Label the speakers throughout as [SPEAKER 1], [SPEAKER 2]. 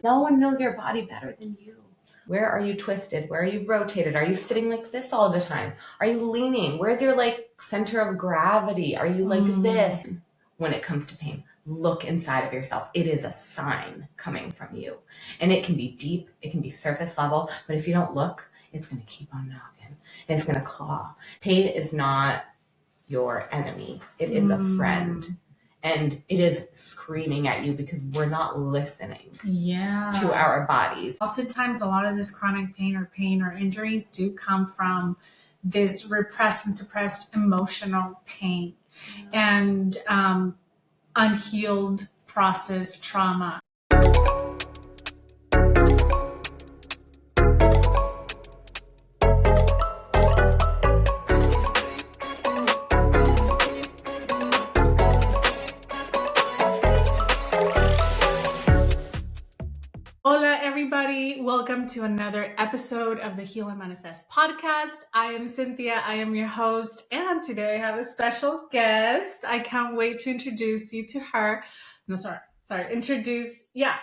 [SPEAKER 1] No one knows your body better than you. Where are you twisted? Where are you rotated? Are you sitting like this all the time? Are you leaning? Where's your center of gravity? Are you like this? When it comes to pain, look inside of yourself. It is a sign coming from you. And it can be deep, it can be surface level, but if you don't look, it's going to keep on knocking. And it's going to claw. Pain is not your enemy. It is a friend. And it is screaming at you because we're not listening to our bodies.
[SPEAKER 2] Oftentimes, a lot of this chronic pain or injuries do come from this repressed and suppressed emotional pain and unhealed process trauma. Hola, everybody. Welcome to another episode of the Heal and Manifest podcast. I am Cynthia. I am your host. And today I have a special guest. I can't wait to introduce you to her. No, sorry. Introduce. Yeah,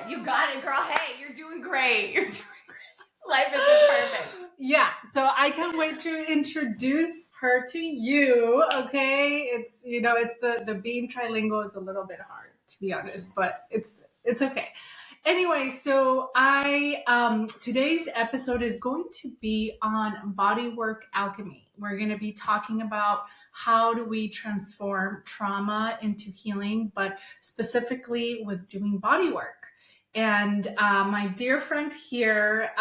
[SPEAKER 1] you got it, girl. Hey, you're doing great. You're doing great. Life is perfect.
[SPEAKER 2] Yeah. So I can't wait to introduce her to you. Okay. It's the being trilingual is a little bit hard, to be honest, but it's okay. Anyway, so today's episode is going to be on bodywork alchemy. We're going to be talking about how do we transform trauma into healing, but specifically with doing bodywork. And my dear friend here,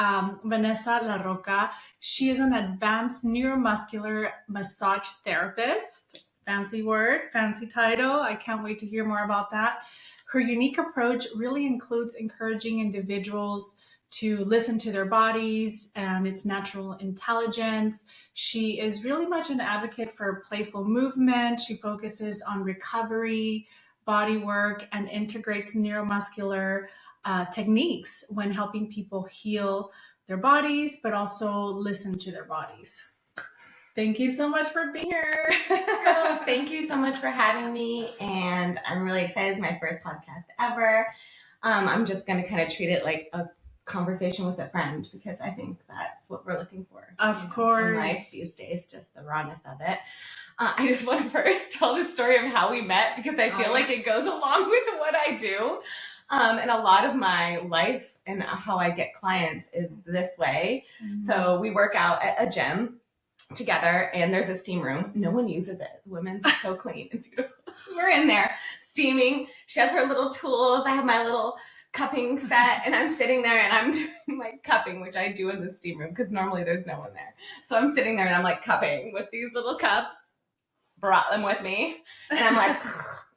[SPEAKER 2] Vanessa Larroca, she is an advanced neuromuscular massage therapist. Fancy word, fancy title. I can't wait to hear more about that. Her unique approach really includes encouraging individuals to listen to their bodies and its natural intelligence. She is really much an advocate for playful movement. She focuses on recovery, body work, and integrates neuromuscular techniques when helping people heal their bodies, but also listen to their bodies. Thank you so much for being here.
[SPEAKER 1] Thank you so much for having me. And I'm really excited. It's my first podcast ever. I'm just going to kind of treat it like a conversation with a friend because I think that's what we're looking for.
[SPEAKER 2] Of course.
[SPEAKER 1] In life these days, just the rawness of it. I just want to first tell the story of how we met because I feel like it goes along with what I do. And a lot of my life and how I get clients is this way. Mm-hmm. So we work out at a gym together and there's a steam room. No one uses it. The women's are so clean and beautiful. We're in there steaming. She has her little tools. I have my little cupping set and I'm sitting there and I'm doing like cupping, which I do in the steam room because normally there's no one there. So I'm sitting there and I'm like cupping with these little cups, brought them with me. And I'm like,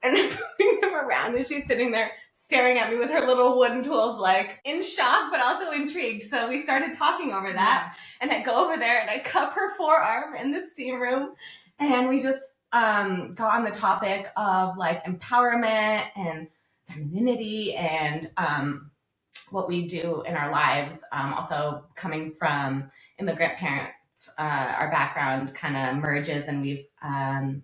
[SPEAKER 1] and I'm moving them around and she's sitting there staring at me with her little wooden tools, like in shock, but also intrigued. So we started talking over that and I go over there and I cup her forearm in the steam room. And we just got on the topic of like empowerment and femininity and what we do in our lives. Also coming from immigrant parents, our background kind of merges and we've kind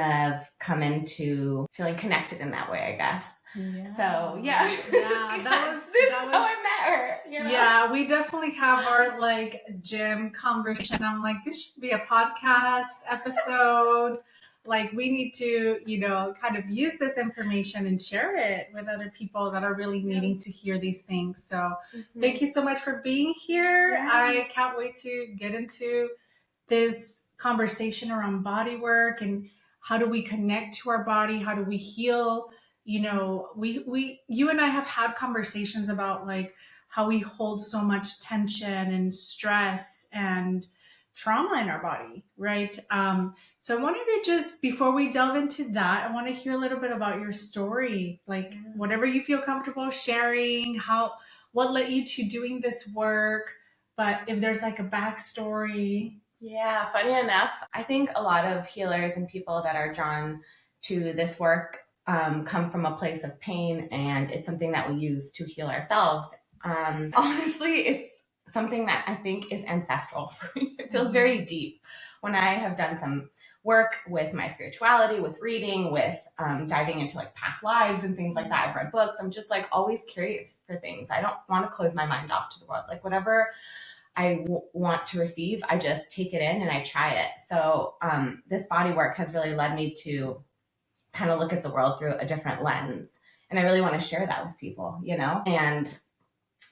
[SPEAKER 1] of come into feeling connected in that way, I guess. Yeah. So that was how I met her. You know?
[SPEAKER 2] Yeah, we definitely have our like gym conversation. I'm like, this should be a podcast episode. Like we need to, kind of use this information and share it with other people that are really needing to hear these things. So Thank you so much for being here. Yeah. I can't wait to get into this conversation around body work and how do we connect to our body? How do we heal? You and I have had conversations about like how we hold so much tension and stress and trauma in our body, right? So I wanted to just, before we delve into that, I want to hear a little bit about your story, like whatever you feel comfortable sharing, what led you to doing this work, but if there's like a backstory.
[SPEAKER 1] Yeah, funny enough, I think a lot of healers and people that are drawn to this work come from a place of pain, and it's something that we use to heal ourselves. Honestly, it's something that I think is ancestral for me. It feels very deep. when I have done some work with my spirituality, with reading, with diving into like past lives and things like that, I've read books. I'm just like always curious for things. I don't want to close my mind off to the world. Like whatever I want to receive, I just take it in and I try it. So this body work has really led me to kind of look at the world through a different lens. And I really want to share that with people, you know? And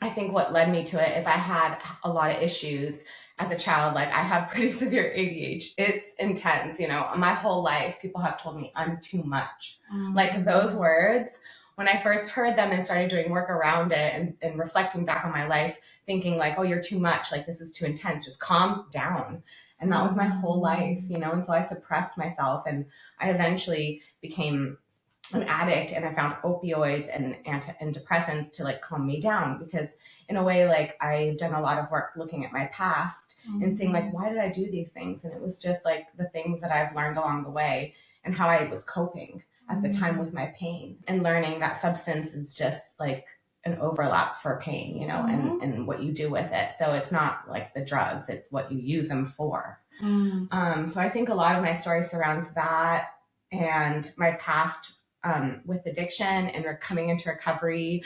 [SPEAKER 1] I think what led me to it is I had a lot of issues as a child. Like I have pretty severe ADHD. It's intense, you know. My whole life, people have told me I'm too much. Like those words, when I first heard them and started doing work around it and reflecting back on my life, thinking like, oh, you're too much. Like this is too intense. Just calm down. And that was my whole life, you know. And so I suppressed myself, and I eventually became an addict, and I found opioids and antidepressants to like calm me down, because in a way, like I've done a lot of work looking at my past and seeing like, why did I do these things? And it was just like the things that I've learned along the way and how I was coping at the time with my pain, and learning that substance is just like an overlap for pain, you know, and what you do with it. So it's not like the drugs, it's what you use them for. So I think a lot of my story surrounds that, and my past with addiction and coming into recovery,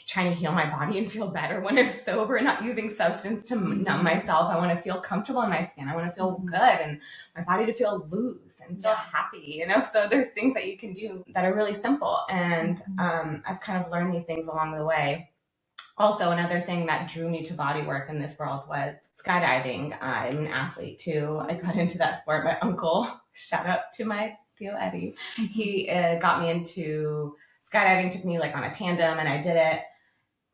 [SPEAKER 1] trying to heal my body and feel better when I'm sober, not using substance to numb myself. I want to feel comfortable in my skin. I want to feel good, and my body to feel loose and feel happy, you know? So there's things that you can do that are really simple. And I've kind of learned these things along the way. Also, another thing that drew me to body work in this world was skydiving. I'm an athlete too. I got into that sport. My uncle, shout out to my Theo Eddie, he got me into skydiving, took me like on a tandem, and I did it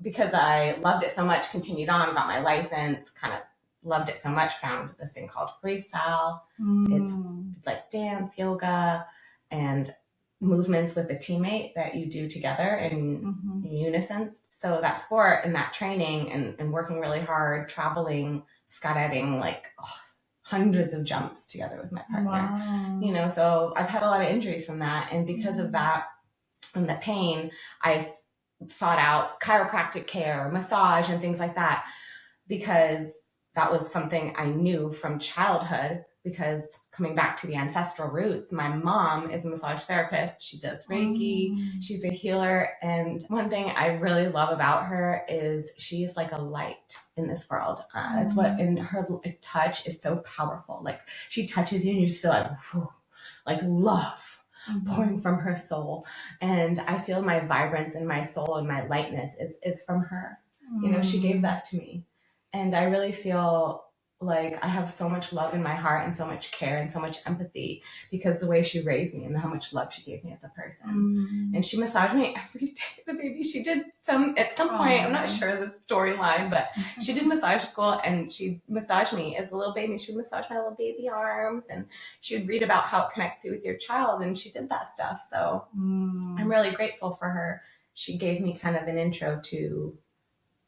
[SPEAKER 1] because I loved it so much, continued on, got my license, kind of loved it so much, found this thing called freestyle. It's like dance, yoga, and movements with a teammate that you do together in unison. So that sport and that training and working really hard, traveling, skydiving, like hundreds of jumps together with my partner, you know, so I've had a lot of injuries from that. And because of that and the pain, I sought out chiropractic care, massage, and things like that, because that was something I knew from childhood. Because coming back to the ancestral roots, my mom is a massage therapist. She does Reiki. She's a healer. And one thing I really love about her is she is like a light in this world. That's what, in her touch is so powerful. Like she touches you and you just feel like, whew, like love pouring from her soul. And I feel my vibrance in my soul and my lightness is from her. You know, she gave that to me. And I really feel like I have so much love in my heart and so much care and so much empathy because the way she raised me and how much love she gave me as a person. And she massaged me every day. The baby, she did at some point, I'm not sure the storyline, but she did massage school and she massaged me as a little baby. She would massage my little baby arms and she would read about how it connects you with your child, and she did that stuff. So I'm really grateful for her. She gave me kind of an intro to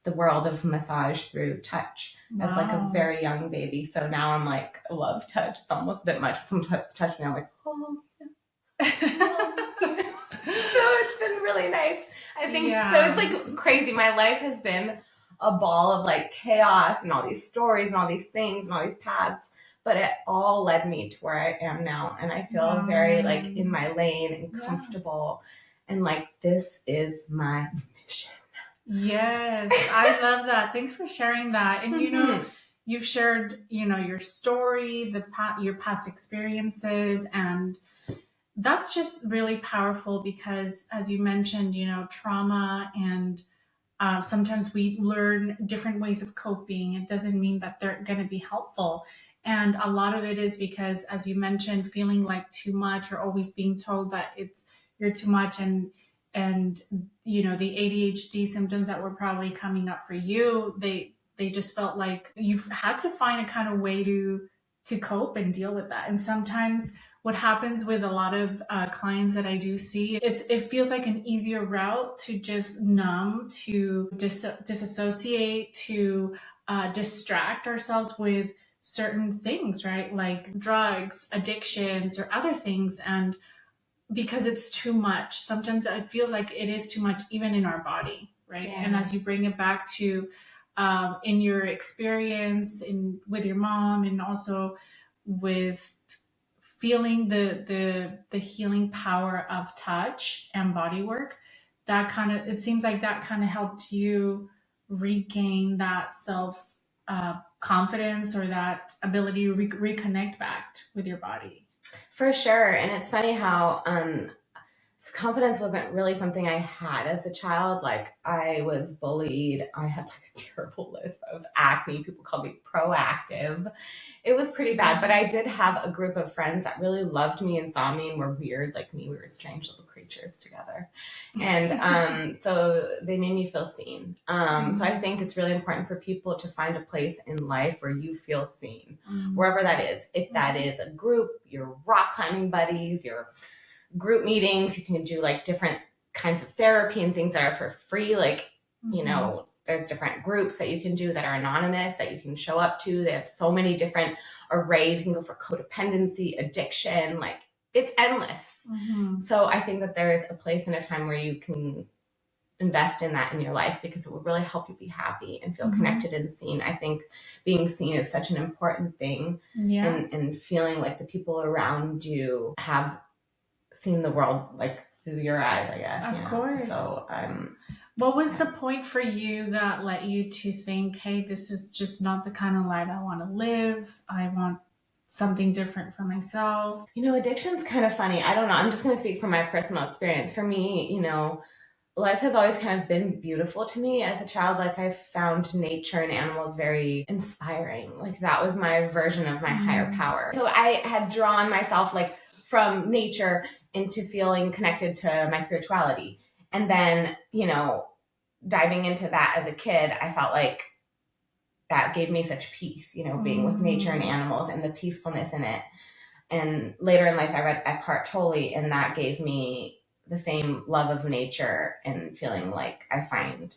[SPEAKER 1] the world of massage through touch as like a very young baby. So now I'm like, I love touch. It's almost a bit much. Someone touch me, I'm like, oh. So it's been really nice. I think so. It's like crazy. My life has been a ball of like chaos and all these stories and all these things and all these paths, but it all led me to where I am now. And I feel very like in my lane and comfortable. And like, this is my mission.
[SPEAKER 2] Yes, I love that. Thanks for sharing that. And you know, you've shared, you know, your story, your past experiences, and that's just really powerful because, as you mentioned, you know, trauma and sometimes we learn different ways of coping. It doesn't mean that they're going to be helpful. And a lot of it is because, as you mentioned, feeling like too much or always being told that you're too much, and you know, the ADHD symptoms that were probably coming up for you, they just felt like you've had to find a kind of way to cope and deal with that. And sometimes what happens with a lot of clients that I do see, it feels like an easier route to just numb, to disassociate, to distract ourselves with certain things, right? Like drugs, addictions, or other things. And because it's too much, sometimes it feels like it is too much even in our body, right? And as you bring it back to in your experience with your mom, and also with feeling the healing power of touch and body work, that kind of, it seems like that kind of helped you regain that self confidence, or that ability to reconnect back with your body.
[SPEAKER 1] For sure. And it's funny how confidence wasn't really something I had as a child. Like, I was bullied. I had like a terrible list. I was acne. People called me proactive. It was pretty bad, but I did have a group of friends that really loved me and saw me and were weird like me. We were strange little creatures together. And so they made me feel seen. So I think it's really important for people to find a place in life where you feel seen, wherever that is. If that is a group, your rock climbing buddies, your group meetings, you can do like different kinds of therapy and things that are for free. Like, you know, there's different groups that you can do that are anonymous that you can show up to. They have so many different arrays. You can go for codependency, addiction, like it's endless. So I think that there is a place and a time where you can invest in that in your life, because it will really help you be happy and feel connected and seen. I think being seen is such an important thing. And feeling like the people around you have seen the world like through your eyes, I guess.
[SPEAKER 2] Of course.
[SPEAKER 1] So
[SPEAKER 2] what was the point for you that led you to think, hey, this is just not the kind of life I want to live. I want something different for myself?
[SPEAKER 1] You know, addiction's kind of funny. I don't know. I'm just going to speak from my personal experience. For me, you know, life has always kind of been beautiful to me as a child. Like, I found nature and animals very inspiring. Like, that was my version of my higher power. So I had drawn myself like from nature into feeling connected to my spirituality. And then, you know, diving into that as a kid, I felt like that gave me such peace, you know, being with nature and animals and the peacefulness in it. And later in life, I read Ep8 Tolle, and that gave me the same love of nature and feeling like I find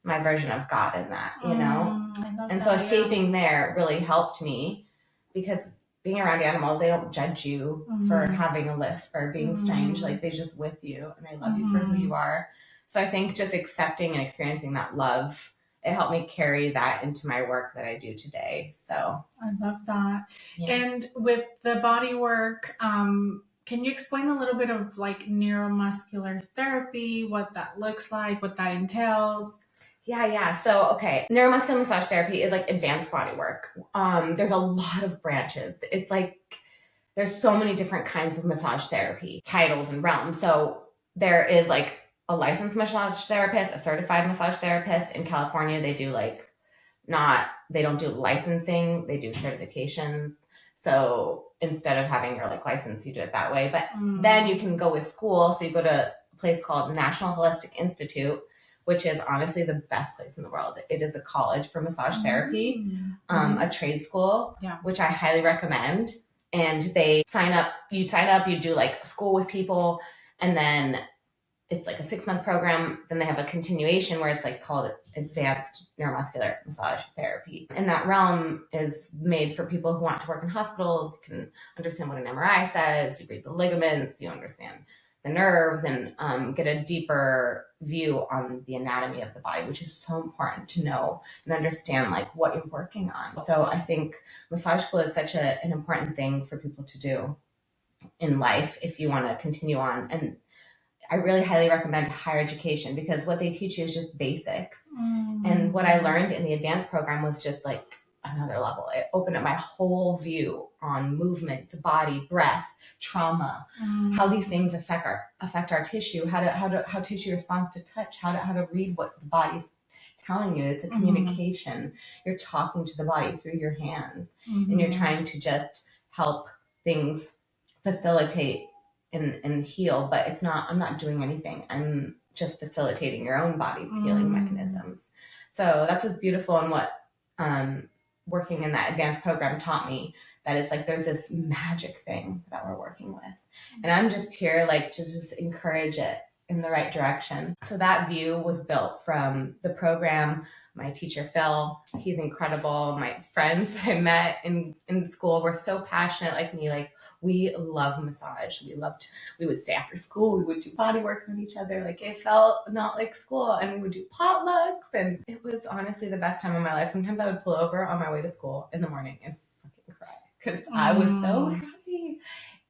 [SPEAKER 1] my version of God in that, you know? And so escaping there really helped me, because being around animals, they don't judge you for having a lisp or being strange. Like, they just with you and they love you for who you are. So I think just accepting and experiencing that love, it helped me carry that into my work that I do today. So
[SPEAKER 2] I love that. Yeah. And with the body work, can you explain a little bit of like neuromuscular therapy, what that looks like, what that entails?
[SPEAKER 1] Yeah. So, okay. Neuromuscular massage therapy is like advanced body work. There's a lot of branches. It's like, there's so many different kinds of massage therapy, titles and realms. So there is like a licensed massage therapist, a certified massage therapist. In California, they do like they don't do licensing, they do certifications. So instead of having your like license, you do it that way. But then you can go with school. So you go to a place called National Holistic Institute, which is honestly the best place in the world. It is a college for massage therapy, a trade school, which I highly recommend. And they you do like school with people, and then it's like a 6-month program. Then they have a continuation where it's like called advanced neuromuscular massage therapy. And that realm is made for people who want to work in hospitals. You can understand what an MRI says, you read the ligaments, you understand the nerves, and get a deeper view on the anatomy of the body, which is so important to know and understand like what you're working on. So I think massage school is such an important thing for people to do in life if you want to continue on. And I really highly recommend higher education, because what they teach you is just basics. And what I learned in the advanced program was just like another level. It opened up my whole view on movement, the body, breath, trauma, how these things affect our tissue, how tissue responds to touch, how to read what the body's telling you. It's a communication. You're talking to the body through your hands, and you're trying to just help things facilitate and heal, but I'm not doing anything. I'm just facilitating your own body's healing mechanisms. So that's what's beautiful, and what working in that advanced program taught me, that it's like there's this magic thing that we're working with. And I'm just here like to just encourage it in the right direction. So that view was built from the program. My teacher, Phil, he's incredible. My friends that I met in school were so passionate like me. Like, we love massage. We would stay after school. We would do body work on each other. Like, it felt not like school. And we would do potlucks. And it was honestly the best time of my life. Sometimes I would pull over on my way to school in the morning and fucking cry, because I was so happy.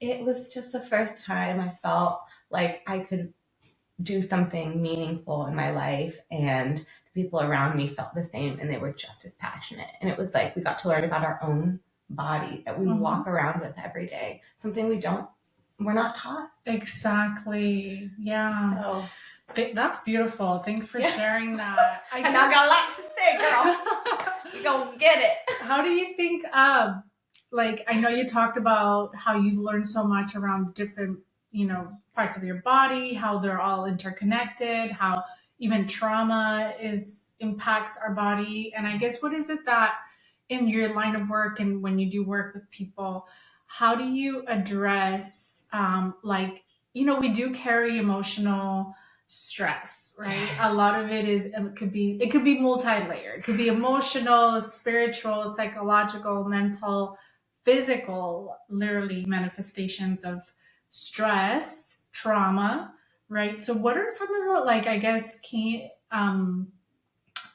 [SPEAKER 1] It was just the first time I felt like I could do something meaningful in my life, and the people around me felt the same, and they were just as passionate. And it was like we got to learn about our own body that we walk around with every day, something we're not taught.
[SPEAKER 2] Exactly. Yeah.
[SPEAKER 1] So
[SPEAKER 2] that's beautiful. Thanks for sharing that.
[SPEAKER 1] I got a lot to say, girl. We gonna get it.
[SPEAKER 2] How do you think, like, I know you talked about how you learned so much around different, parts of your body, how they're all interconnected, how even trauma impacts our body. And I guess, what is it that in your line of work and when you do work with people, how do you address, we do carry emotional stress, right?
[SPEAKER 1] Yes.
[SPEAKER 2] A lot of it could be multi-layered. It could be emotional, spiritual, psychological, mental, physical, literally manifestations of stress, trauma, right? So what are some of the key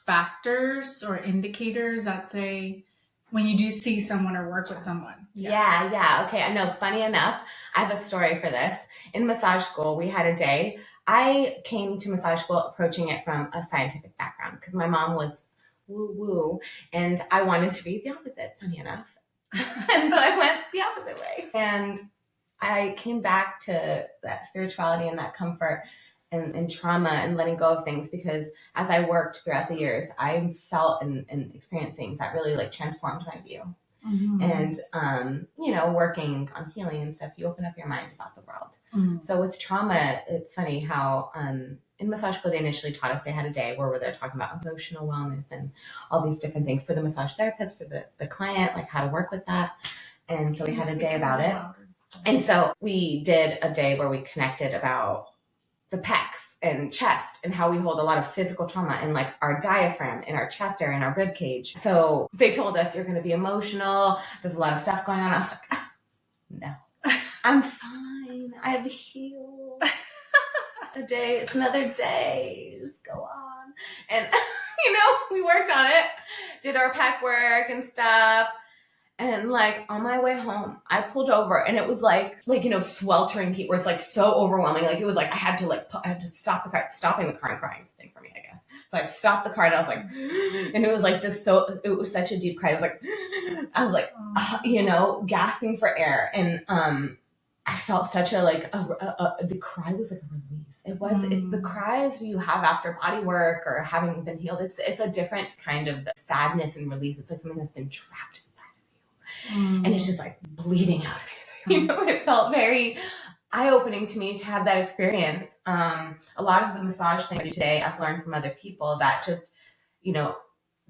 [SPEAKER 2] factors or indicators that say when you do see someone or work with someone?
[SPEAKER 1] Yeah. Okay, I know. Funny enough, I have a story for this. In massage school, we had a day. I came to massage school approaching it from a scientific background because my mom was woo-woo, and I wanted to be the opposite, funny enough. And so I went the opposite way. And I came back to that spirituality and that comfort and trauma and letting go of things, because as I worked throughout the years, I felt and experienced things that really like transformed my view. And, working on healing and stuff, you open up your mind about the world. So with trauma, it's funny how in massage school, they initially taught us, they had a day where they're talking about emotional wellness and all these different things for the massage therapist, for the client, like how to work with that. And so we had a day about it. And so we did a day where we connected about the pecs and chest and how we hold a lot of physical trauma in like our diaphragm, in our chest area, in our rib cage. So they told us you're going to be emotional. There's a lot of stuff going on. I was like, no, I'm fine. I've healed. It's another day. Just go on. And, we worked on it, did our pec work and stuff. And like on my way home, I pulled over and it was like sweltering heat where it's like so overwhelming. Like it was like I had to stop the car. Stopping the car and crying is the thing for me, I guess. So I stopped the car and I was like, and it was like this. So it was such a deep cry. I was like, gasping for air. And I felt such the cry was like a release. It was the cries you have after body work or having been healed. It's a different kind of sadness and release. It's like something that's been trapped. And it's just like bleeding out of you. It felt very eye-opening to me to have that experience. A lot of the massage thing I do today, I've learned from other people that just, the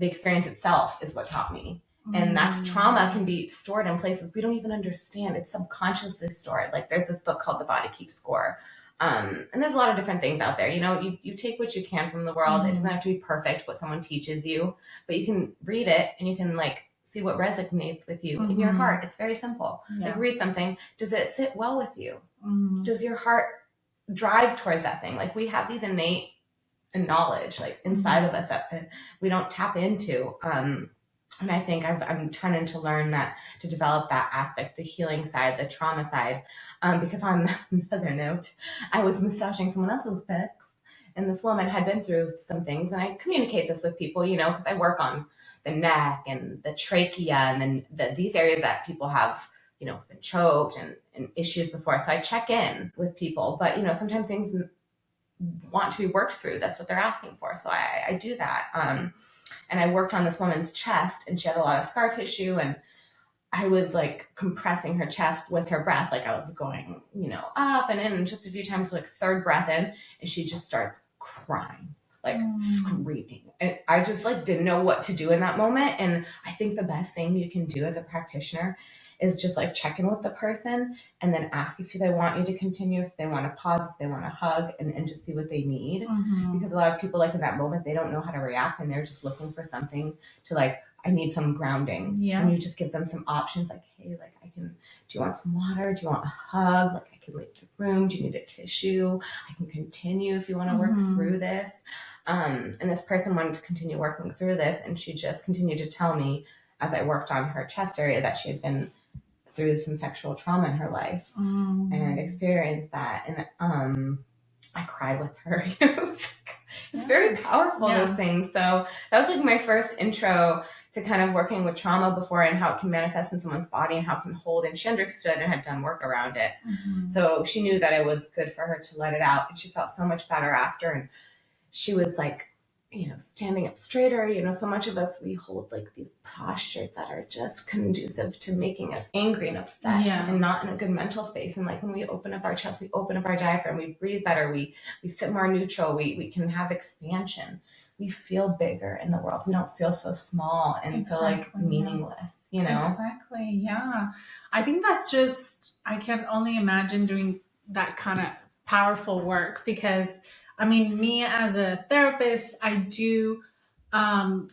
[SPEAKER 1] experience itself is what taught me. And that's trauma can be stored in places we don't even understand. It's subconsciously stored. Like there's this book called The Body Keeps Score. And there's a lot of different things out there. You take what you can from the world. It doesn't have to be perfect what someone teaches you, but you can read it and you can see what resonates with you in your heart. It's very simple. Yeah. Like read something. Does it sit well with you? Does your heart drive towards that thing? Like we have these innate knowledge inside of us that we don't tap into. And I think I'm trying to learn that, to develop that aspect, the healing side, the trauma side. Because on another note, I was massaging someone else's pecs, and this woman had been through some things, and I communicate this with people, because I work on the neck and the trachea and then these areas that people have, been choked and issues before. So I check in with people, but sometimes things want to be worked through. That's what they're asking for. So I do that. And I worked on this woman's chest, and she had a lot of scar tissue, and I was compressing her chest with her breath. Like I was going, up and in, and just a few times, third breath in, and she just starts crying. Screaming. And I just didn't know what to do in that moment. And I think the best thing you can do as a practitioner is just check in with the person and then ask if they want you to continue, if they want to pause, if they want to hug, and just see what they need. Because a lot of people in that moment, they don't know how to react, and they're just looking for something to I need some grounding. Yeah. And you just give them some options hey, do you want some water? Do you want a hug? I can leave the room. Do you need a tissue? I can continue if you want to work through this. And this person wanted to continue working through this, and she just continued to tell me as I worked on her chest area that she had been through some sexual trauma in her life and experienced that. And I cried with her. It's very powerful, those things. So that was like my first intro to kind of working with trauma before and how it can manifest in someone's body and how it can hold. And she understood and had done work around it. So she knew that it was good for her to let it out. And she felt so much better after. And she was like, standing up straighter. So much of us, we hold like these postures that are just conducive to making us angry and upset and not in a good mental space. And like when we open up our chest, we open up our diaphragm, we breathe better, we sit more neutral, we can have expansion. We feel bigger in the world. We don't feel so small and so like meaningless,
[SPEAKER 2] Exactly. Yeah. I think that's just, I can only imagine doing that kind of powerful work because me as a therapist, I do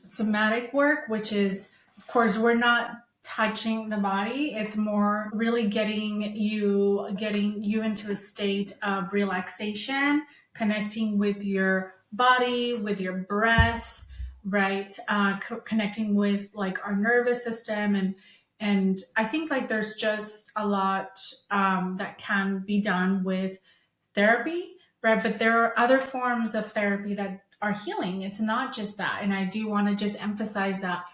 [SPEAKER 2] somatic work, which is, of course, we're not touching the body. It's more really getting you into a state of relaxation, connecting with your body, with your breath, right? Connecting with like our nervous system and I think like there's just a lot that can be done with therapy, right? But there are other forms of therapy that are healing. It's not just that. And I do want to just emphasize that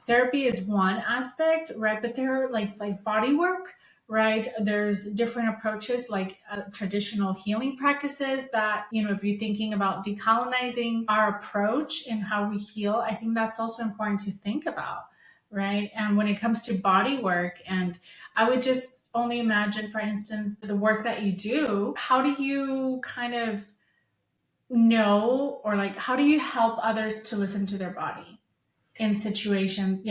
[SPEAKER 2] therapy is one aspect, right? But there are like, it's like body work, right? There's different approaches like traditional healing practices that, if you're thinking about decolonizing our approach and how we heal, I think that's also important to think about, right? And when it comes to body work, and I would just only imagine, for instance, the work that you do, how do you kind of know, or like, how do you help others to listen to their body in situations?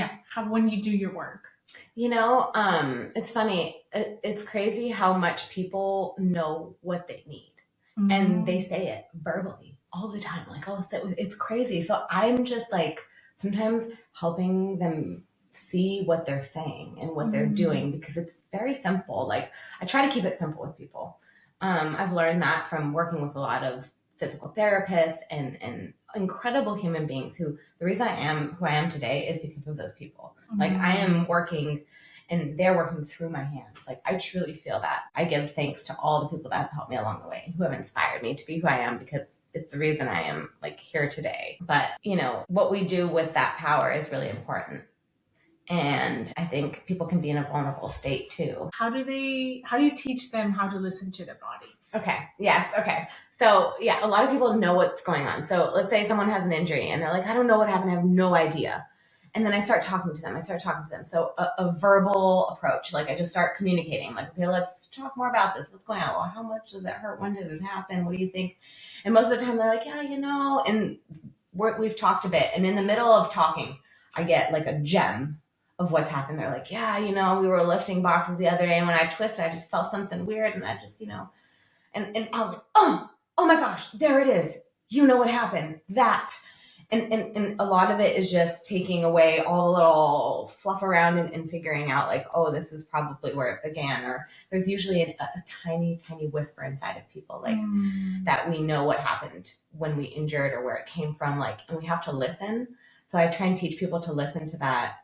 [SPEAKER 2] When you do your work?
[SPEAKER 1] It's funny. It's crazy how much people know what they need and they say it verbally all the time. Like, oh, it's crazy. So I'm just like sometimes helping them see what they're saying and what they're doing because it's very simple. Like I try to keep it simple with people. I've learned that from working with a lot of physical therapists and incredible human beings who the reason I am who I am today is because of those people. Like I am working and they're working through my hands. Like I truly feel that. I give thanks to all the people that have helped me along the way and who have inspired me to be who I am because it's the reason I am like here today. But what we do with that power is really important. And I think people can be in a vulnerable state too.
[SPEAKER 2] How do you teach them how to listen to their body?
[SPEAKER 1] Okay. Yes. Okay. So a lot of people know what's going on. So let's say someone has an injury and they're like, I don't know what happened. I have no idea. And then I start talking to them. So a verbal approach, like I just start communicating like, okay, let's talk more about this. What's going on? Well, how much does it hurt? When did it happen? What do you think? And most of the time they're like, and we've talked a bit. And in the middle of talking, I get like a gem of what's happened. They're like, we were lifting boxes the other day and when I twisted, I just felt something weird. And I just, and I was like, oh my gosh, there it is. You know what happened. That. And a lot of it is just taking away all the little fluff around and figuring out like, oh, this is probably where it began. Or there's usually a tiny, tiny whisper inside of people like that we know what happened when we injured or where it came from. Like, and we have to listen. So I try and teach people to listen to that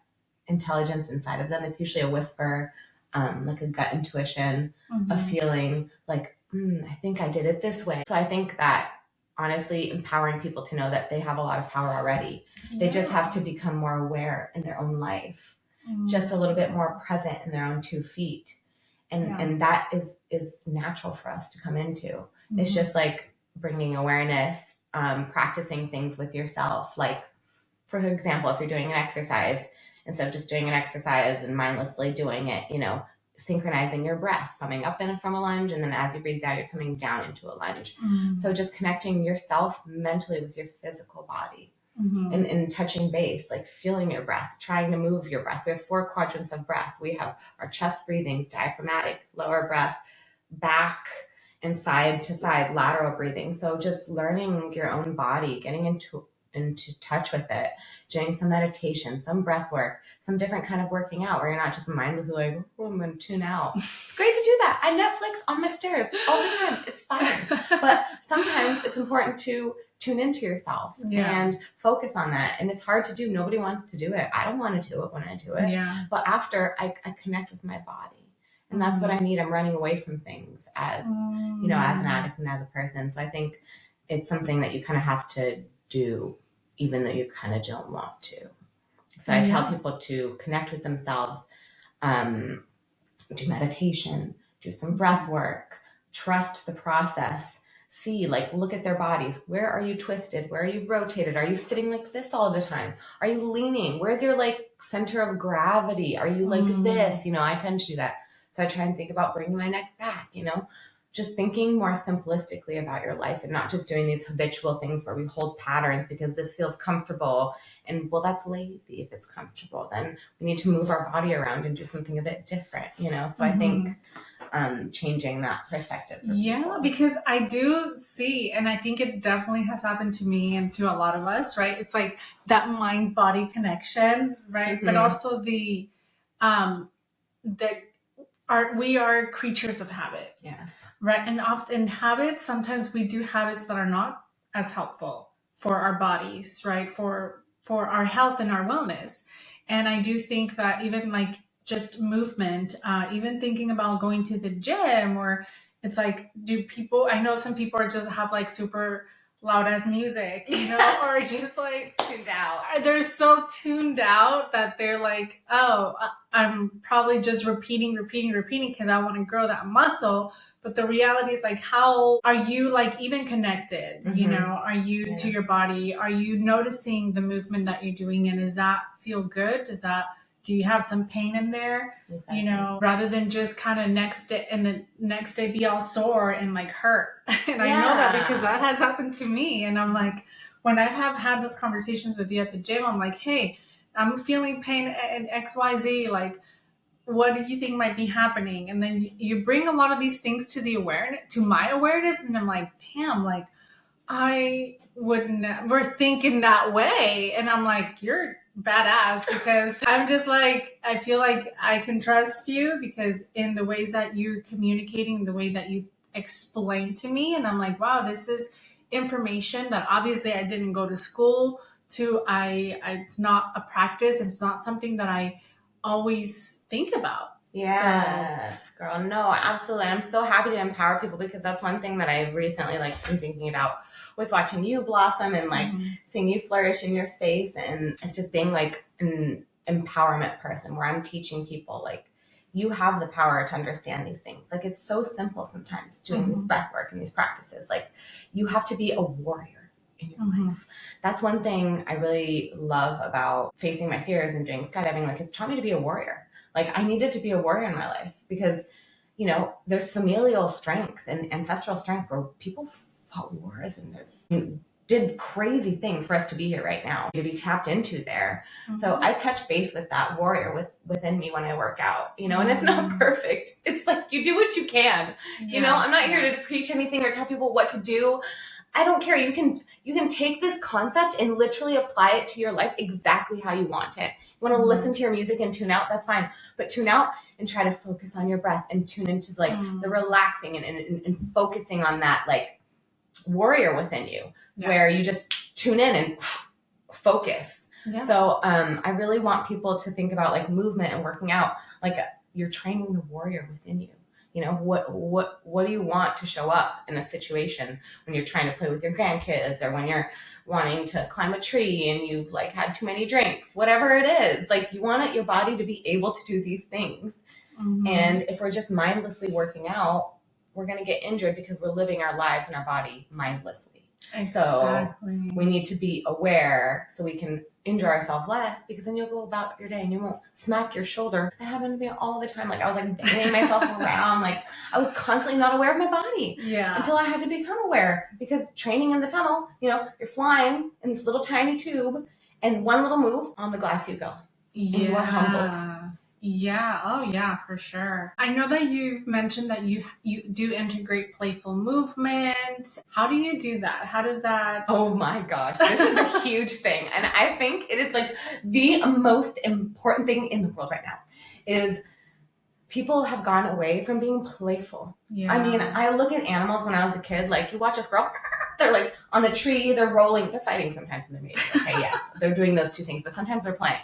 [SPEAKER 1] intelligence inside of them. It's usually a whisper, like a gut intuition, a feeling like, I think I did it this way. So I think that honestly empowering people to know that they have a lot of power already. They just have to become more aware in their own life, just a little bit more present in their own 2 feet. And that is natural for us to come into. It's just like bringing awareness, practicing things with yourself. Like, for example, if you're doing an exercise, instead of just doing an exercise and mindlessly doing it, synchronizing your breath, coming up in from a lunge, and then as you breathe out, you're coming down into a lunge. So just connecting yourself mentally with your physical body and touching base, like feeling your breath, trying to move your breath. We have 4 quadrants of breath. We have our chest breathing, diaphragmatic, lower breath, back and side to side, lateral breathing. So just learning your own body, getting into touch with it, doing some meditation, some breath work, some different kind of working out where you're not just mindlessly like, oh, I'm going to tune out. It's great to do that. I Netflix on my stairs all the time. It's fine. But sometimes it's important to tune into yourself and focus on that. And it's hard to do. Nobody wants to do it. I don't want to do it when I do it. But after I connect with my body And that's what I need. I'm running away from things as, you know, as an addict and as a person. So I think it's something that you kind of have to do, even though you kind of don't want to. So I tell people to connect with themselves, do meditation, do some breath work, trust the process, see, like, look at their bodies. Where are you twisted? Where are you rotated? Are you sitting like this all the time? Are you leaning? Where's your like center of gravity? Are you like this? You know, I tend to do that. So I try and think about bringing my neck back, you know, just thinking more simplistically about your life and not just doing these habitual things where we hold patterns because this feels comfortable. And well, that's lazy. If it's comfortable, then we need to move our body around and do something a bit different, you know? So I think changing that perspective.
[SPEAKER 2] Yeah, because I do see, and I think it definitely has happened to me and to a lot of us, right? It's like that mind-body connection, right? But also we are creatures of habit.
[SPEAKER 1] Yes.
[SPEAKER 2] Right. And often habits, sometimes we do habits that are not as helpful for our bodies, right? For our health and our wellness. And I do think that even like just movement, even thinking about going to the gym, or it's like, I know some people are just have like super loud ass music, you know, or just like
[SPEAKER 1] tuned out.
[SPEAKER 2] They're so tuned out that they're like, oh, I'm probably just repeating because I want to grow that muscle. But the reality is like, how are you like even connected? You know, are you to your body? Are you noticing the movement that you're doing? And does that feel good? Do you have some pain in there? Exactly. You know, rather than just kind of the next day be all sore and like hurt. And I know that because that has happened to me. And I'm like, when I have had these conversations with you at the gym, I'm like, hey, I'm feeling pain in XYZ. Like, what do you think might be happening? And then you bring a lot of these things to my awareness. And I'm like, damn, like I would never think in that way. And I'm like, you're badass, because I'm just like, I feel like I can trust you because in the ways that you're communicating, the way that you explain to me. And I'm like, wow, this is information that obviously I didn't go to school to. It's not a practice. It's not something that I always think about.
[SPEAKER 1] Yes, girl. No, absolutely. I'm so happy to empower people because that's one thing that I recently like been thinking about with watching you blossom and like seeing you flourish in your space. And it's just being like an empowerment person where I'm teaching people like you have the power to understand these things. Like it's so simple sometimes doing this breath work and these practices. Like you have to be a warrior in your life. That's one thing I really love about facing my fears and doing skydiving. Like it's taught me to be a warrior. Like I needed to be a warrior in my life because, you know, there's familial strength and ancestral strength where people fought wars and did crazy things for us to be here right now, to be tapped into there. So I touch base with that warrior within me when I work out, you know, and it's not perfect. It's like you do what you can, you know, I'm not here to preach anything or tell people what to do. I don't care. You can take this concept and literally apply it to your life exactly how you want it. You want to listen to your music and tune out, that's fine. But tune out and try to focus on your breath and tune into like the relaxing and focusing on that like warrior within you where you just tune in and focus. Yeah. So I really want people to think about like movement and working out, like you're training the warrior within you. You know, what do you want to show up in a situation when you're trying to play with your grandkids or when you're wanting to climb a tree and you've like had too many drinks, whatever it is, like you want your body to be able to do these things. And if we're just mindlessly working out, we're going to get injured because we're living our lives in our body mindlessly. Exactly. So we need to be aware so we can injure ourselves less, because then you'll go about your day and you won't smack your shoulder. That happened to me all the time. Like I was like banging myself around. Like I was constantly not aware of my body until I had to become aware, because training in the tunnel, you know, you're flying in this little tiny tube and one little move on the glass you go. And you are humbled.
[SPEAKER 2] Yeah. Oh, yeah, for sure. I know that you've mentioned that you do integrate playful movement. How do you do that? How does that?
[SPEAKER 1] Oh my gosh, this is a huge thing. And I think it is like the most important thing in the world right now is people have gone away from being playful. Yeah. I mean, I look at animals when I was a kid, like you watch a squirrel, they're like on the tree, they're rolling, they're fighting sometimes in the meeting. Okay, yes, they're doing those two things, but sometimes they're playing.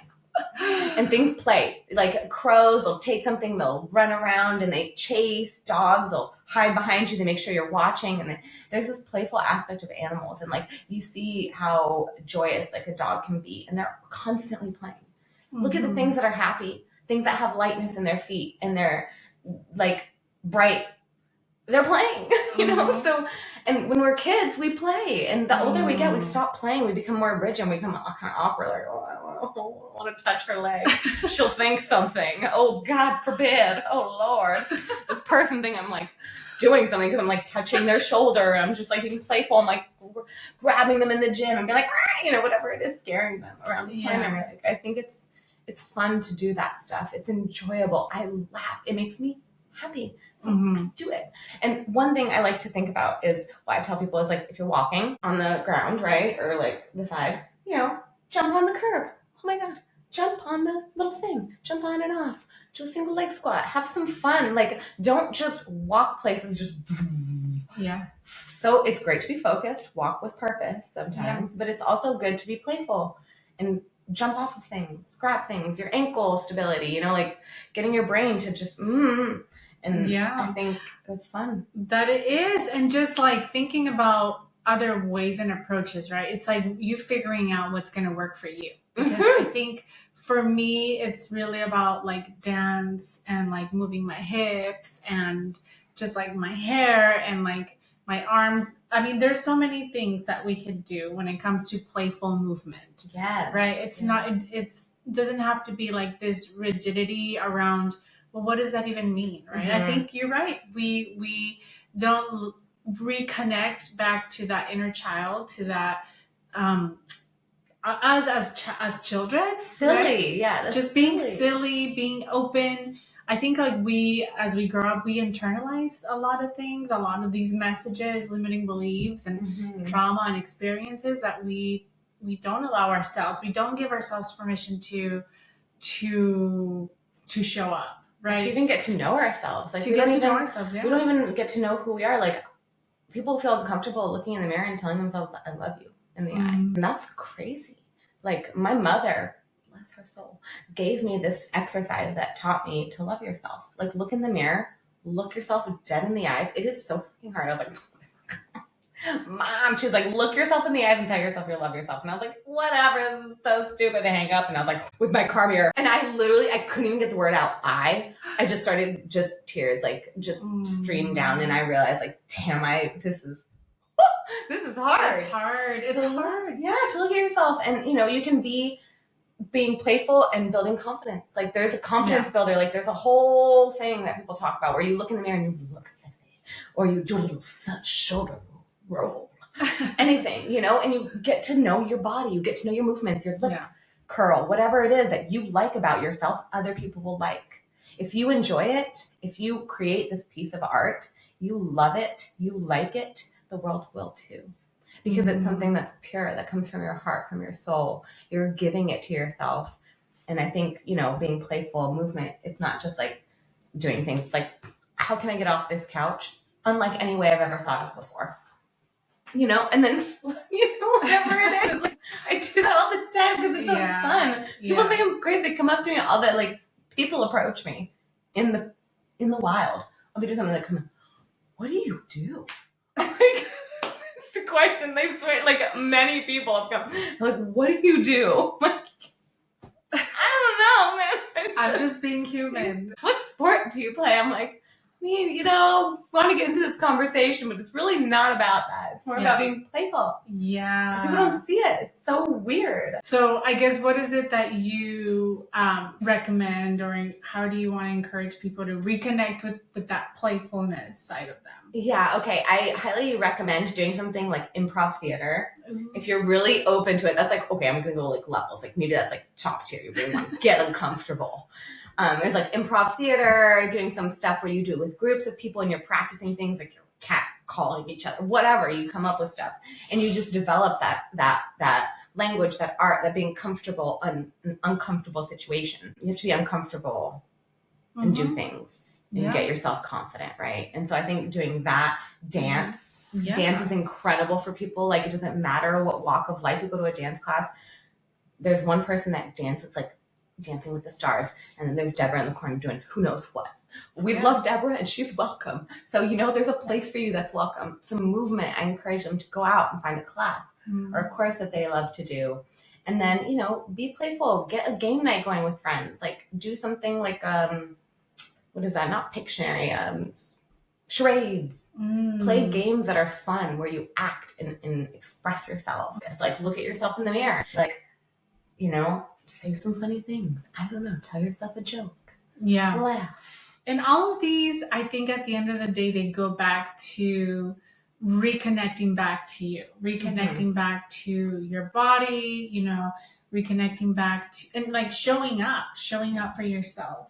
[SPEAKER 1] And things play. Like crows will take something, they'll run around and they chase. Dogs will hide behind you to make sure you're watching. And then there's this playful aspect of animals. And like you see how joyous like a dog can be, and they're constantly playing. Look at the things that are happy, things that have lightness in their feet and they're like bright. They're playing, you know? So, and when we're kids, we play. And the older we get, we stop playing. We become more rigid. We become kind of awkward. Like, oh, I want to touch her leg. She'll think something. Oh, God forbid. Oh, Lord. This person think I'm like doing something because I'm like touching their shoulder. I'm just like being playful. I'm like grabbing them in the gym and be like, ah, you know, whatever it is, scaring them around the corner. Like, I think it's fun to do that stuff. It's enjoyable. I laugh. It makes me happy. So do it. And one thing I like to think about is what I tell people is like, if you're walking on the ground, right? Or like the side, you know, jump on the curb. Oh my God. Jump on the little thing. Jump on and off. Do a single leg squat. Have some fun. Like, don't just walk places, just.
[SPEAKER 2] Yeah.
[SPEAKER 1] So it's great to be focused, walk with purpose sometimes, but it's also good to be playful and jump off of things, grab things, your ankle stability, you know, like getting your brain to just, and I think that's fun.
[SPEAKER 2] That it is. And just like thinking about other ways and approaches, right? It's like you figuring out what's going to work for you. Because I think for me, it's really about like dance and like moving my hips and just like my hair and like my arms. I mean, there's so many things that we could do when it comes to playful movement.
[SPEAKER 1] Yeah.
[SPEAKER 2] Right. It's not, it's doesn't have to be like this rigidity around, well, what does that even mean? Right. I think you're right. We don't reconnect back to that inner child, to that, as children,
[SPEAKER 1] silly,
[SPEAKER 2] right?
[SPEAKER 1] Yeah, that's
[SPEAKER 2] just being silly, being open. I think like as we grow up, we internalize a lot of things, a lot of these messages, limiting beliefs, and trauma and experiences that we don't allow ourselves. We don't give ourselves permission to show up, right?
[SPEAKER 1] To even get to know ourselves, like
[SPEAKER 2] we don't even
[SPEAKER 1] get to know who we are. Like people feel uncomfortable looking in the mirror and telling themselves, "I love you." In the eyes. And that's crazy. Like my mother, bless her soul, gave me this exercise that taught me to love yourself. Like look in the mirror, look yourself dead in the eyes. It is so fucking hard. I was like, Mom, she was like, look yourself in the eyes and tell yourself you love yourself. And I was like, whatever, this is so stupid to hang up. And I was like, with my car mirror. And I couldn't even get the word out. I just started, just tears, like just streamed down. And I realized like, damn, this is hard.
[SPEAKER 2] It's hard. It's hard.
[SPEAKER 1] Yeah, to look at yourself. And, you know, you can be being playful and building confidence. Like, there's a confidence builder. Like, there's a whole thing that people talk about where you look in the mirror and you look sexy. Or you do a little shoulder roll. Anything, you know? And you get to know your body. You get to know your movements, your lip curl, whatever it is that you like about yourself, other people will like. If you enjoy it, if you create this piece of art, you love it, you like it, the world will too, because it's something that's pure, that comes from your heart, from your soul. You're giving it to yourself. And I think, you know, being playful movement, it's not just like doing things. It's like, how can I get off this couch unlike any way I've ever thought of before? You know, and then, you know, whatever it is. Like, I do that all the time because it's so fun. People think I'm great. They come up to me, all that, like, people approach me in the wild. I'll be doing something like, what do you do? Like, it's the question they swear, like many people have come. They're like, what do you do? I'm like, I don't know, man.
[SPEAKER 2] I'm just being human.
[SPEAKER 1] What sport do you play? I'm like, I mean, you know, want to get into this conversation, but it's really not about that. It's more about being playful.
[SPEAKER 2] Yeah.
[SPEAKER 1] People don't see it. It's so weird.
[SPEAKER 2] So I guess what is it that you recommend, or how do you want to encourage people to reconnect with that playfulness side of them? Yeah,
[SPEAKER 1] okay. I highly recommend doing something like improv theater. If you're really open to it, that's like, okay, I'm going to go like levels. Like maybe that's like top tier. You really want to get uncomfortable. It's like improv theater, doing some stuff where you do it with groups of people and you're practicing things like your cat calling each other, whatever. You come up with stuff and you just develop that language, that art, that being comfortable in an uncomfortable situation. You have to be uncomfortable and do things and get yourself confident, right? And so I think doing that, dance is incredible for people. Like, it doesn't matter what walk of life you go to a dance class. There's one person that dances like Dancing with the Stars, and then there's Deborah in the corner doing who knows what. We love Deborah and she's welcome. So, there's a place for you that's welcome. Some movement, I encourage them to go out and find a class or a course that they love to do. And then, be playful. Get a game night going with friends. Like, do something like, what is that? Not Pictionary, charades. Play games that are fun where you act and express yourself. It's like, look at yourself in the mirror. Like, say some funny things. I don't know. Tell yourself a joke.
[SPEAKER 2] Yeah.
[SPEAKER 1] Laugh.
[SPEAKER 2] And all of these, I think at the end of the day, they go back to reconnecting back to you, reconnecting back to your body, reconnecting back to, and like showing up for yourself.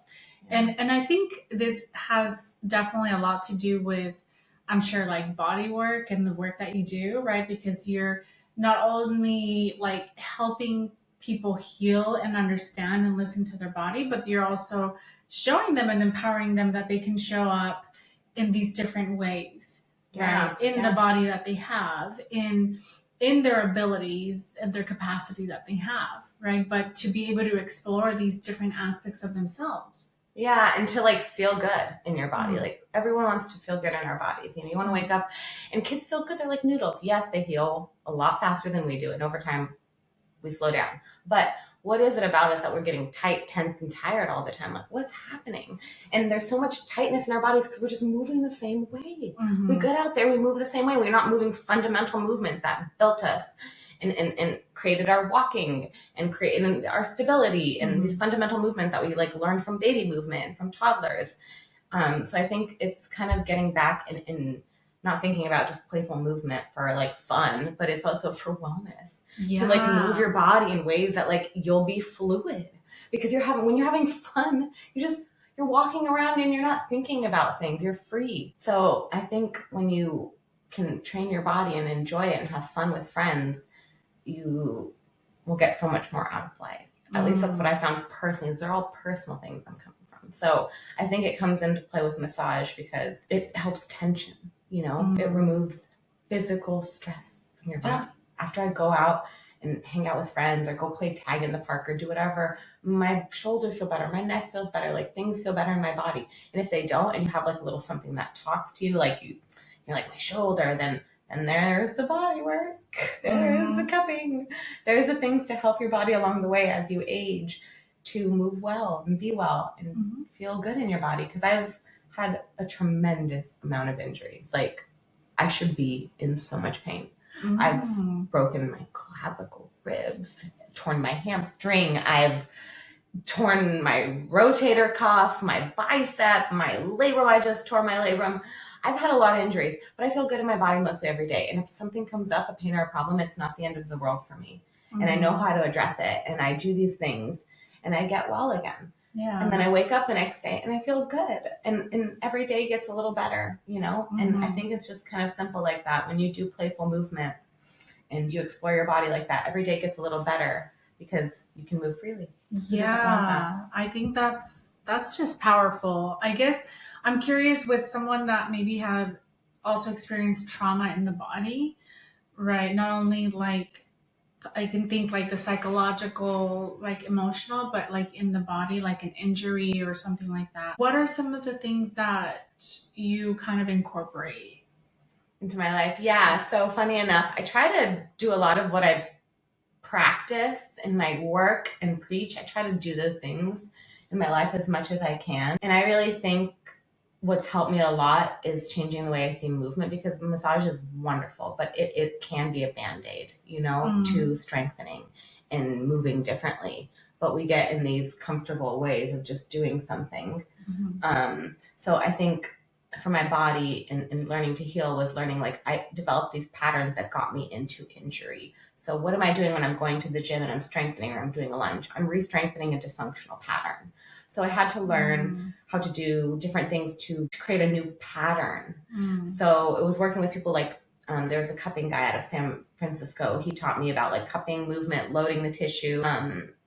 [SPEAKER 2] And I think this has definitely a lot to do with, I'm sure, like body work and the work that you do, right? Because you're not only like helping people heal and understand and listen to their body, but you're also showing them and empowering them that they can show up in these different ways, right? In the body that they have, in their abilities and their capacity that they have, right? But to be able to explore these different aspects of themselves.
[SPEAKER 1] Yeah, and to like feel good in your body. Like everyone wants to feel good in our bodies. You want to wake up and kids feel good. They're like noodles. Yes, they heal a lot faster than we do. And over time, we slow down. But what is it about us that we're getting tight, tense, and tired all the time? Like, what's happening? And there's so much tightness in our bodies because we're just moving the same way. We get out there, we move the same way. We're not moving fundamental movements that built us and created our walking and created our stability and these fundamental movements that we like learned from baby movement, from toddlers. So I think it's kind of getting back and not thinking about just playful movement for like fun, but it's also for wellness. To like move your body in ways that like you'll be fluid, because when you're having fun, you're walking around and you're not thinking about things. You're free. So I think when you can train your body and enjoy it and have fun with friends, you will get so much more out of life. At least that's what I found personally. These are all personal things I'm coming from. So I think it comes into play with massage because it helps tension. It removes physical stress from your body. After I go out and hang out with friends or go play tag in the park or do whatever, my shoulders feel better, my neck feels better, like things feel better in my body. And if they don't, and you have like a little something that talks to you, like you're like my shoulder, then there's the body work, there's the cupping, there's the things to help your body along the way as you age to move well and be well and feel good in your body. Because I've had a tremendous amount of injuries. Like I should be in so much pain. I've broken my clavicle ribs, torn my hamstring. I've torn my rotator cuff, my bicep, my labrum. I just tore my labrum. I've had a lot of injuries, but I feel good in my body mostly every day. And if something comes up, a pain or a problem, it's not the end of the world for me. And I know how to address it. And I do these things and I get well again. Yeah. And then I wake up the next day and I feel good. And every day gets a little better, And I think it's just kind of simple like that. When you do playful movement and you explore your body like that, every day gets a little better because you can move freely.
[SPEAKER 2] Yeah, I think that's just powerful. I guess I'm curious with someone that maybe had also experienced trauma in the body, right? Not only like, I can think like the psychological, like emotional, but like in the body, like an injury or something like that. What are some of the things that you kind of incorporate
[SPEAKER 1] into my life? Yeah. So funny enough, I try to do a lot of what I practice in my work and preach. I try to do those things in my life as much as I can. And I really think what's helped me a lot is changing the way I see movement, because massage is wonderful, but it can be a Band-Aid, to strengthening and moving differently. But we get in these comfortable ways of just doing something. So I think for my body and learning to heal was learning, like I developed these patterns that got me into injury. So what am I doing when I'm going to the gym and I'm strengthening or I'm doing a lunge? I'm re-strengthening a dysfunctional pattern. So I had to learn how to do different things to create a new pattern. So it was working with people like, there was a cupping guy out of San Francisco. He taught me about like cupping movement, loading the tissue,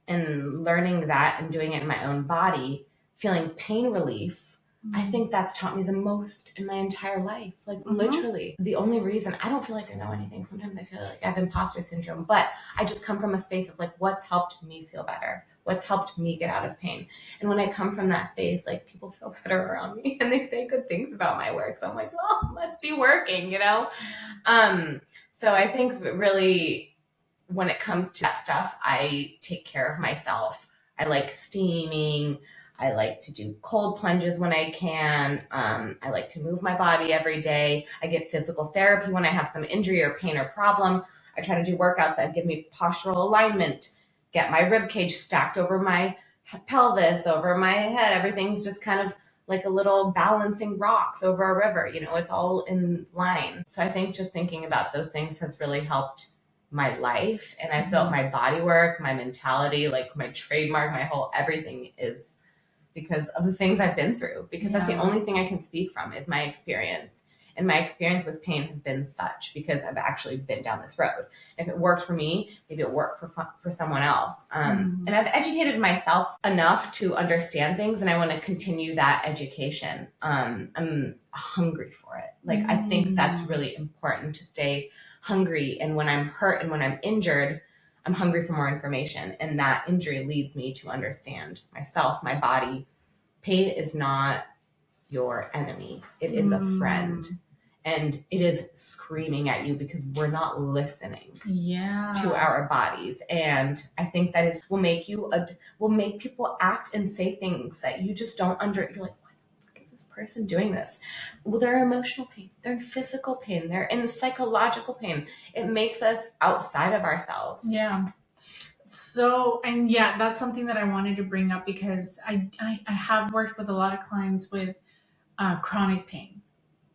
[SPEAKER 1] and learning that and doing it in my own body, feeling pain relief. I think that's taught me the most in my entire life. Like literally the only reason I don't feel like I know anything. Sometimes I feel like I have imposter syndrome, but I just come from a space of like, what's helped me feel better? what's helped me get out of pain. And when I come from that space, like people feel better around me and they say good things about my work. So I'm like, well, it must be working, you know? So I think really when it comes to that stuff, I take care of myself. I like steaming. I like to do cold plunges when I can. I like to move my body every day. I get physical therapy when I have some injury or pain or problem. I try to do workouts that give me postural alignment, get my rib cage stacked over my pelvis, over my head. Everything's just kind of like a little balancing rocks over a river. You know, it's all in line. So I think just thinking about those things has really helped my life. And I've built my body work, my mentality, like my trademark, my whole everything is because of the things I've been through. Because that's the only thing I can speak from is my experience. And my experience with pain has been such because I've actually been down this road. If it worked for me, maybe it worked for someone else. And I've educated myself enough to understand things, and I want to continue that education. I'm hungry for it. Like, I think that's really important to stay hungry. And when I'm hurt and when I'm injured, I'm hungry for more information. And that injury leads me to understand myself, my body. Pain is not your enemy. It is a friend. And it is screaming at you because we're not listening to our bodies. And I think that will make people act and say things that you just don't you're like, why the fuck is this person doing this? Well, they're in emotional pain, they're in physical pain, they're in psychological pain. It makes us outside of ourselves.
[SPEAKER 2] Yeah. So, and yeah, that's something that I wanted to bring up because I have worked with a lot of clients with chronic pain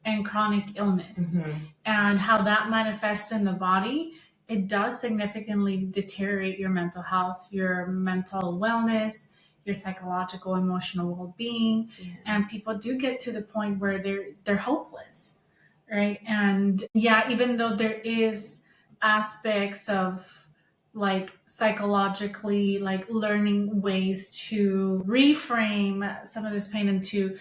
[SPEAKER 2] and chronic illness, and how that manifests in the body. It does significantly deteriorate your mental health, your mental wellness, your psychological, emotional well-being, and people do get to the point where they're hopeless, right? And yeah, even though there is aspects of like psychologically, like learning ways to reframe some of this pain and to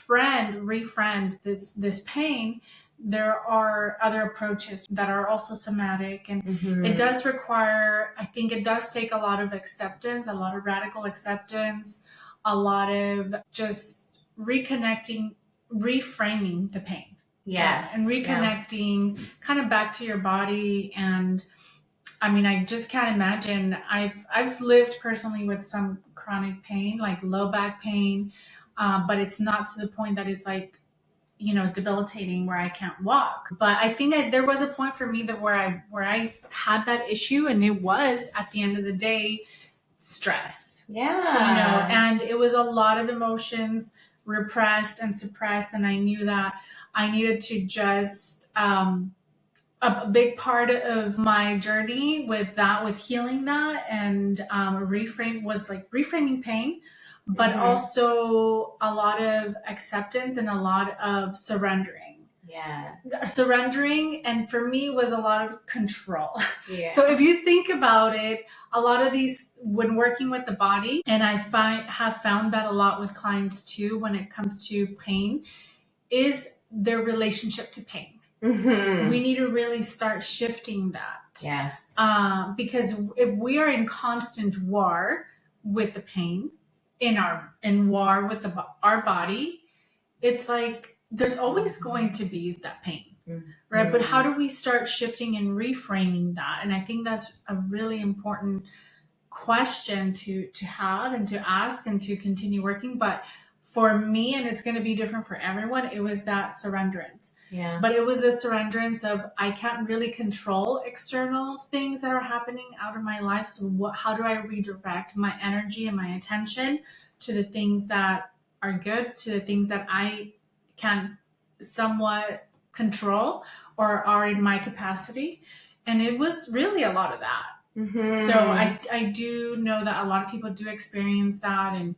[SPEAKER 2] refriend this pain, there are other approaches that are also somatic, and it does require, I think it does take a lot of acceptance, a lot of radical acceptance, a lot of just reconnecting, reframing the pain. And reconnecting kind of back to your body. And I mean, I just can't imagine. I've lived personally with some chronic pain, like low back pain, but it's not to the point that it's like, you know, debilitating where I can't walk. But I think there was a point for me that where I had that issue, and it was at the end of the day stress. You know, and it was a lot of emotions repressed and suppressed, and I knew that I needed to just a big part of my journey with healing that and reframing pain, but also a lot of acceptance and a lot of surrendering. Surrendering, and for me was a lot of control. So if you think about it, a lot of these, when working with the body, and I have found that a lot with clients too, when it comes to pain, is their relationship to pain. We need to really start shifting that. Because if we are in constant war with the pain, in war with our body, it's like there's always going to be that pain, right? But how do we start shifting and reframing that? And I think that's a really important question to have and to ask and to continue working. But for me, and it's going to be different for everyone, it was that surrenderance. But it was a surrenderance of, I can't really control external things that are happening out of my life. So how do I redirect my energy and my attention to the things that are good, to the things that I can somewhat control or are in my capacity? And it was really a lot of that. So I do know that a lot of people do experience that. And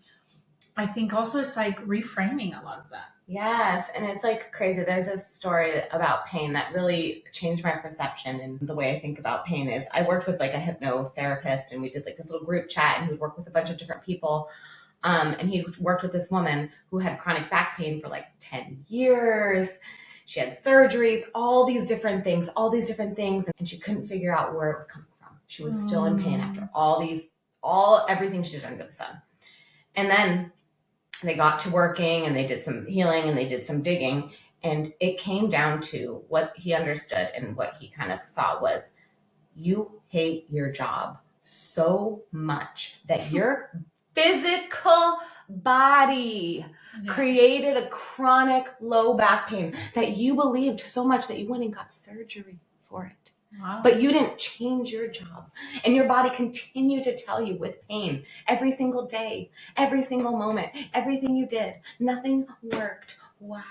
[SPEAKER 2] I think also it's like reframing a lot of that.
[SPEAKER 1] Yes, and it's like crazy. There's this story about pain that really changed my perception, and the way I think about pain is I worked with like a hypnotherapist, and we did like this little group chat, and we'd work with a bunch of different people. And he worked with this woman who had chronic back pain for like 10 years. She had surgeries, all these different things, and she couldn't figure out where it was coming from. She was still in pain after all everything she did under the sun. And then they got to working and they did some healing and they did some digging. And it came down to what he understood and what he kind of saw was, you hate your job so much that your physical body created a chronic low back pain that you believed so much that you went and got surgery for it.
[SPEAKER 2] Wow.
[SPEAKER 1] But you didn't change your job, and your body continued to tell you with pain every single day, every single moment, everything you did, nothing worked. Why?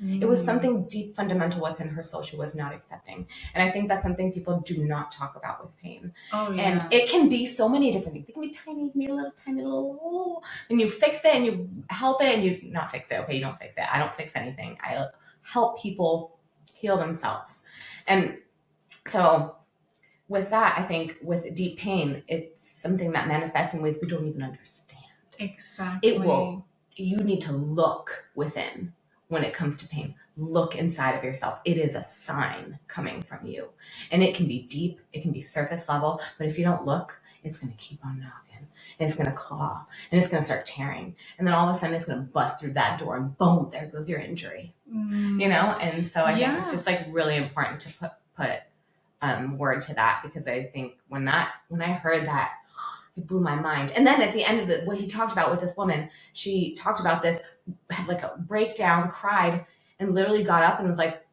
[SPEAKER 1] It was something deep, fundamental within her soul she was not accepting. And I think that's something people do not talk about with pain.
[SPEAKER 2] Oh, yeah.
[SPEAKER 1] And it can be so many different things. It can be tiny, it can be a little tiny little, and you fix it and you help it and you not fix it. Okay, you don't fix it. I don't fix anything. I help people heal themselves. And so with that, I think with deep pain, it's something that manifests in ways we don't even understand.
[SPEAKER 2] Exactly.
[SPEAKER 1] You need to look within. When it comes to pain, look inside of yourself. It is a sign coming from you. And it can be deep, it can be surface level, but if you don't look, it's going to keep on knocking. And it's going to claw, and it's going to start tearing. And then all of a sudden, it's going to bust through that door, and boom, there goes your injury. You know? And so I think it's just like really important to put word to that, because I think when I heard that, it blew my mind. And then at the end of what he talked about with this woman, she talked about this, had like a breakdown, cried, and literally got up and was like,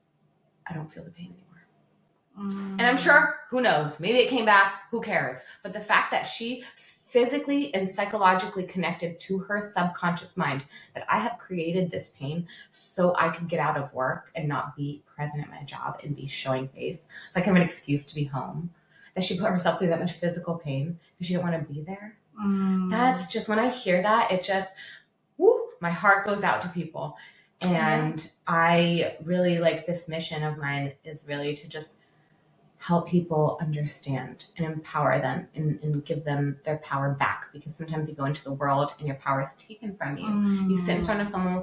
[SPEAKER 1] I don't feel the pain anymore. And I'm sure, who knows, maybe it came back, who cares? But the fact that she physically and psychologically connected to her subconscious mind that I have created this pain so I could get out of work and not be present at my job and be showing face, so I can have an excuse to be home. That she put herself through that much physical pain because she didn't want to be there. That's just, when I hear that, it just, my heart goes out to people. And I really like, this mission of mine is really to just help people understand and empower them and give them their power back. Because sometimes you go into the world and your power is taken from you. You sit in front of someone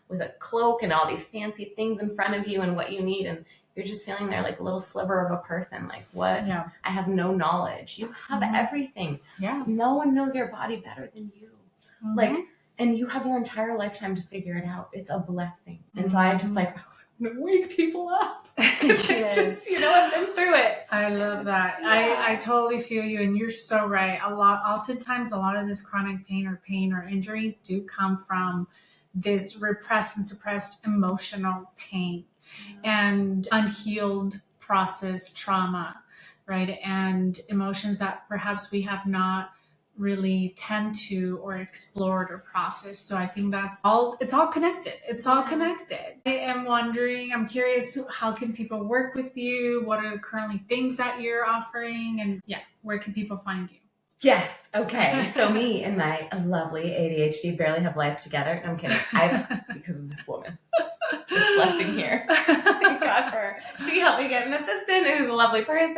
[SPEAKER 1] with a cloak and all these fancy things in front of you and what you need, and you're just feeling they're like a little sliver of a person. Like, what? Yeah. I have no knowledge. You have everything. Yeah. No one knows your body better than you. Like, and you have your entire lifetime to figure it out. It's a blessing. And so I just like, I'm gonna wake people up. Yes. Just, I've been through it.
[SPEAKER 2] I love that. Yeah. I totally feel you, and you're so right. Oftentimes a lot of this chronic pain or injuries do come from this repressed and suppressed emotional pain. And unhealed process trauma, right? And emotions that perhaps we have not really tend to or explored or processed. So I think it's all connected. It's all connected. I am wondering, I'm curious, how can people work with you? What are the currently things that you're offering? And where can people find you?
[SPEAKER 1] Yes. Okay. So me and my lovely ADHD barely have life together. No, I'm kidding. Because of this woman. This blessing here. Thank God for her. She helped me get an assistant who's a lovely person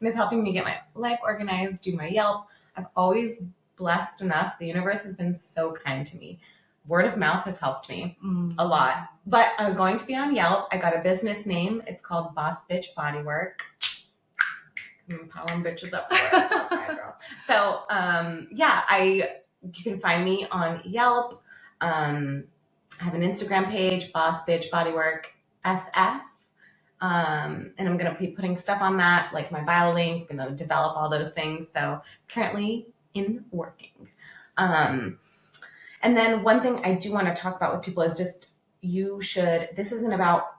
[SPEAKER 1] and is helping me get my life organized, do my Yelp. I've always blessed enough. The universe has been so kind to me. Word of mouth has helped me a lot. But I'm going to be on Yelp. I got a business name. It's called BossBitchBodywork. I'm empowering bitches up for it. So, you can find me on Yelp. I have an Instagram page, bossbitchbodyworksf. And I'm going to be putting stuff on that, like my bio link, going to develop all those things. So currently in working. And then one thing I do want to talk about with people is just, this isn't about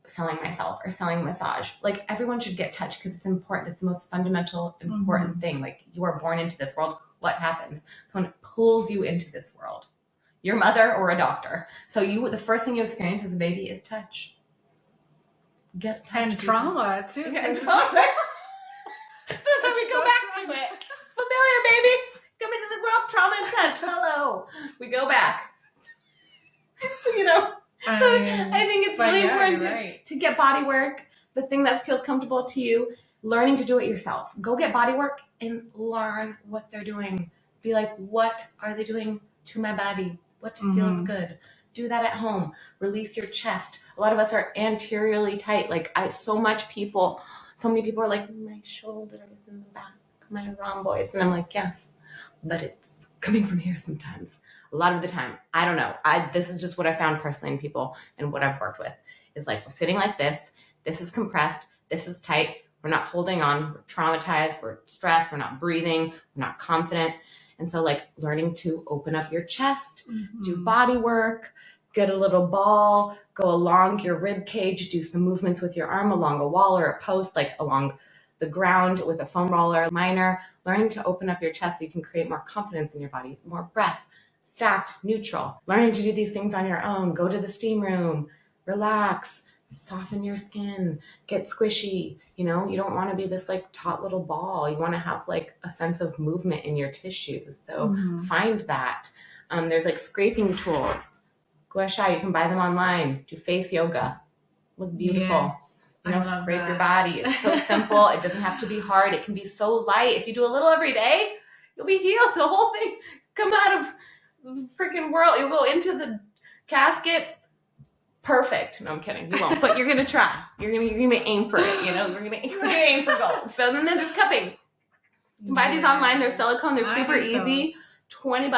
[SPEAKER 1] selling myself or selling massage. Like, everyone should get touched because it's important. It's the most fundamental, important thing. Like, you are born into this world. What happens? Someone pulls you into this world. Your mother or a doctor. So the first thing you experience as a baby is touch. Get touch.
[SPEAKER 2] And trauma too.
[SPEAKER 1] And trauma. That's how we go back to it. Familiar, baby. Come into the world, trauma and touch. Hello. We go back. I think it's really important to get body work, the thing that feels comfortable to you, learning to do it yourself. Go get body work and learn what they're doing. Be like, what are they doing to my body? What feels good? Do that at home. Release your chest. A lot of us are anteriorly tight. Like, so many people are like, my shoulder is in the back, my rhomboids. And I'm like, yes, but it's coming from here sometimes. A lot of the time, I don't know. This is just what I found personally in people and what I've worked with is like, we're sitting like this. This is compressed. This is tight. We're not holding on. We're traumatized. We're stressed. We're not breathing. We're not confident. And so like learning to open up your chest, do body work, get a little ball, go along your rib cage, do some movements with your arm along a wall or a post, like along the ground with a foam roller, minor, learning to open up your chest so you can create more confidence in your body, more breath, stacked, neutral, learning to do these things on your own, go to the steam room, relax, soften your skin, get squishy. You know, you don't want to be this like taut little ball. You want to have like a sense of movement in your tissues. So find that. There's like scraping tools. Gua sha, you can buy them online. Do face yoga. Look beautiful.
[SPEAKER 2] Yes,
[SPEAKER 1] you know, scrape your body. It's so simple. It doesn't have to be hard. It can be so light. If you do a little every day, you'll be healed. The whole thing come out of the freaking world. You'll go into the casket perfect. No, I'm kidding. You won't, but you're gonna try. You're gonna aim for it. You know, we're gonna aim for gold. So then there's cupping. You can buy these online. They're silicone. They're super easy. $20.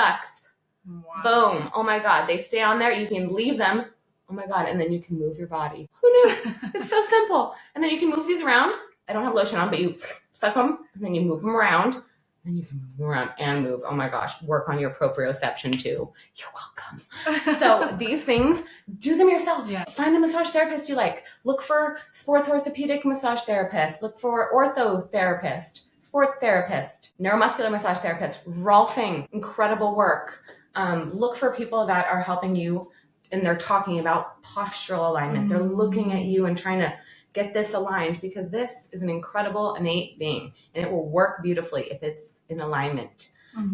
[SPEAKER 1] Wow. Boom. Oh my God. They stay on there. You can leave them. Oh my God. And then you can move your body. Who knew? It's so simple. And then you can move these around. I don't have lotion on, but you suck them and then you move them around. And you can move them around and move. Oh my gosh. Work on your proprioception too. You're welcome. So these things, do them yourself. Yeah. Find a massage therapist you like. Look for sports orthopedic massage therapist. Look for ortho therapist. Sports therapist, neuromuscular massage therapist, Rolfing, incredible work. Look for people that are helping you and they're talking about postural alignment. They're looking at you and trying to get this aligned because this is an incredible innate being and it will work beautifully if it's in alignment.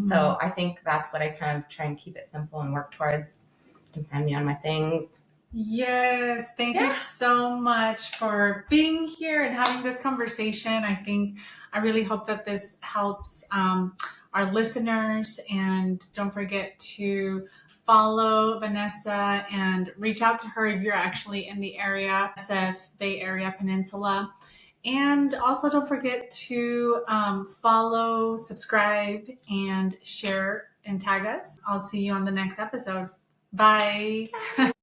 [SPEAKER 1] So I think that's what I kind of try and keep it simple and work towards. You can find me on my things.
[SPEAKER 2] Yes, thank you so much for being here and having this conversation. I really hope that this helps our listeners, and don't forget to follow Vanessa and reach out to her if you're actually in the area, SF Bay Area Peninsula. And also don't forget to follow, subscribe, and share and tag us. I'll see you on the next episode. Bye.